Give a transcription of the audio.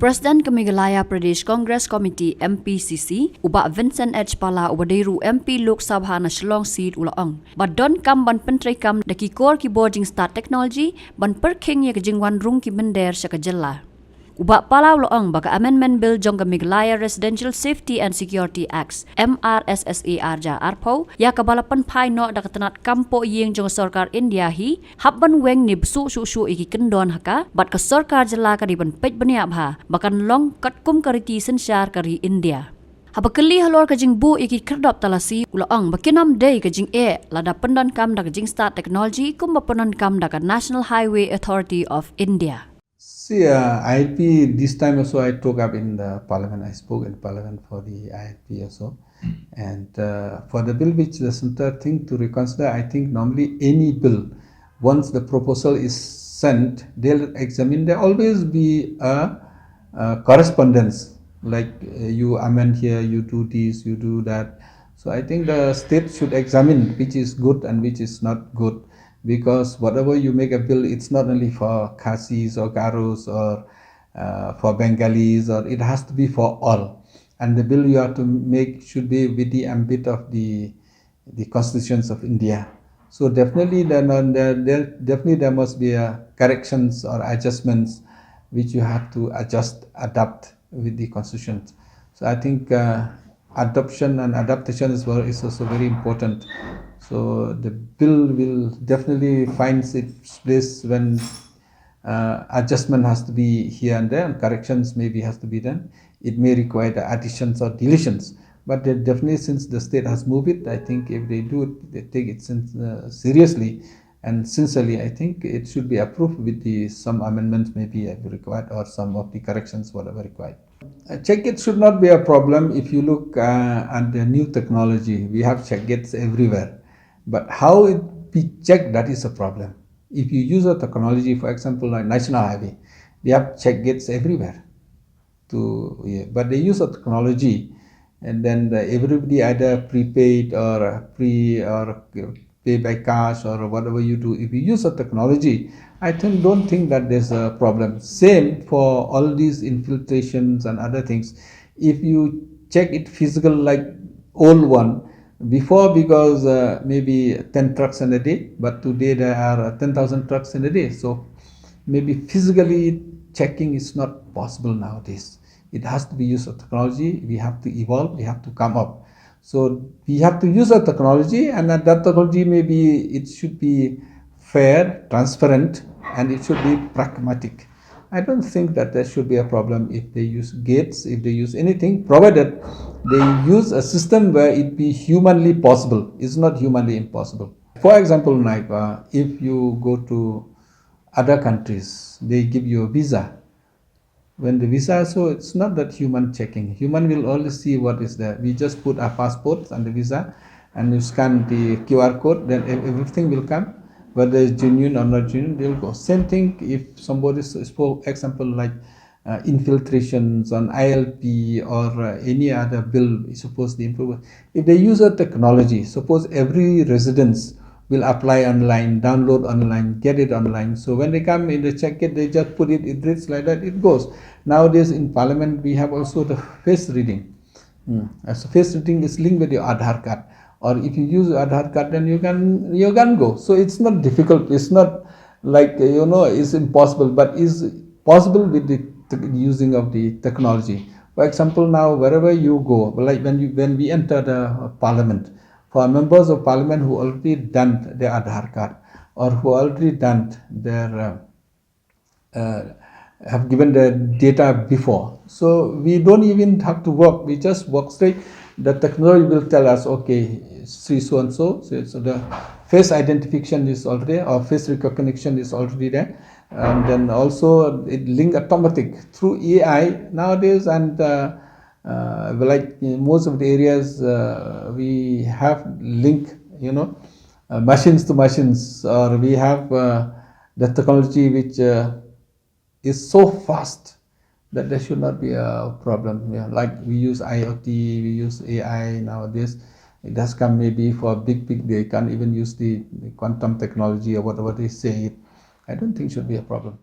President Meghalaya Pradesh Congress Committee MPCC uba Vincent H Pala ubadeiru MP Lok Sabha na Shillong seat ulaong. But Donkam ban pentrai kam daki core ki boarding start technology ban Pyrkhing ya Jingwan Rung ki Mynder sa kajella. Uba Pala ulaong baka amendment bill jongga Meghalaya Residential Safety and Security Acts MRSSA arja arpo ya kabalapan pai no dakatanat kampo yeng jong sarkar India hi habban weng ni su iki kendon haka bat ka sarkar jela ka diban pej baniab ha bakan long kat kum kariti sensyar kari India. Habakali halor ka jing bu iki kerdop talasi ulaong bakinam day ka jing lada pendan kam da jing start technology kum bapenan kam da National Highway Authority of India. See, ILP, this time also I took up in the parliament. I spoke in parliament for the ILP also. And for the bill which the center think to reconsider, I think normally any bill, once the proposal is sent, they'll examine. There always be a correspondence, like you amend here, you do this, you do that. So I think the state should examine which is good and which is not good. Because whatever you make a bill, it's not only for Khasis or Garos or for Bengalis, or it has to be for all. And the bill you have to make should be with the ambit of the constitutions of India. So definitely there must be corrections or adjustments which you have to adapt with the constitution. So I think adoption and adaptation is also very important. So the bill will definitely find its place when adjustment has to be here and there, and corrections maybe has to be done. It may require the additions or deletions, but definitely since the state has moved it, I think if they do it, they take it seriously and sincerely. I think it should be approved with some amendments maybe required or some of the corrections whatever required. Check gates should not be a problem. If you look at the new technology, we have check gates everywhere. But how it be checked, that is a problem. If you use a technology, for example, like National Highway, they have check gates everywhere. But they use a technology, and then everybody either prepaid or pay by cash or whatever you do. If you use a technology, I don't think that there's a problem. Same for all these infiltrations and other things. If you check it physical like old one, before, because maybe 10 trucks in a day, but today there are 10,000 trucks in a day. So maybe physically checking is not possible nowadays. It has to be used of technology. We have to evolve. We have to come up. So we have to use a technology, and that technology maybe it should be fair, transparent, and it should be pragmatic. I don't think that there should be a problem if they use gates, if they use anything, provided they use a system where it be humanly possible. It's not humanly impossible. For example, like if you go to other countries, they give you a visa. When the visa, so it's not that human checking. Human will always see what is there. We just put our passports and the visa, and you scan the QR code, then everything will come. Whether it's genuine or not genuine, they'll go. Same thing if somebody spoke, example like infiltrations on ILP or any other bill is supposed to improve. If they use a technology, suppose every residence will apply online, download online, get it online. So when they come in the check it, they just put it, it reads like that, it goes. Nowadays in Parliament, we have also the face reading. So face reading is linked with your Aadhaar card. Or if you use Aadhaar card, then you can go. So it's not difficult. It's not like it's impossible, but it's possible with the using of the technology. For example, now wherever you go, like when we enter the Parliament, for members of Parliament who already done their Aadhaar card or who already done their have given the data before. So we don't even have to walk. We just walk straight. The technology will tell us, okay, see so and so. So the face identification is already, or face recognition is already there. And then also it link automatic through AI nowadays, and like in most of the areas we have link, machines to machines, or we have the technology which is so fast that there should not be a problem. Like we use IoT, we use AI nowadays. It has come maybe for big, they can't even use the quantum technology or whatever they say. I don't think it should be a problem.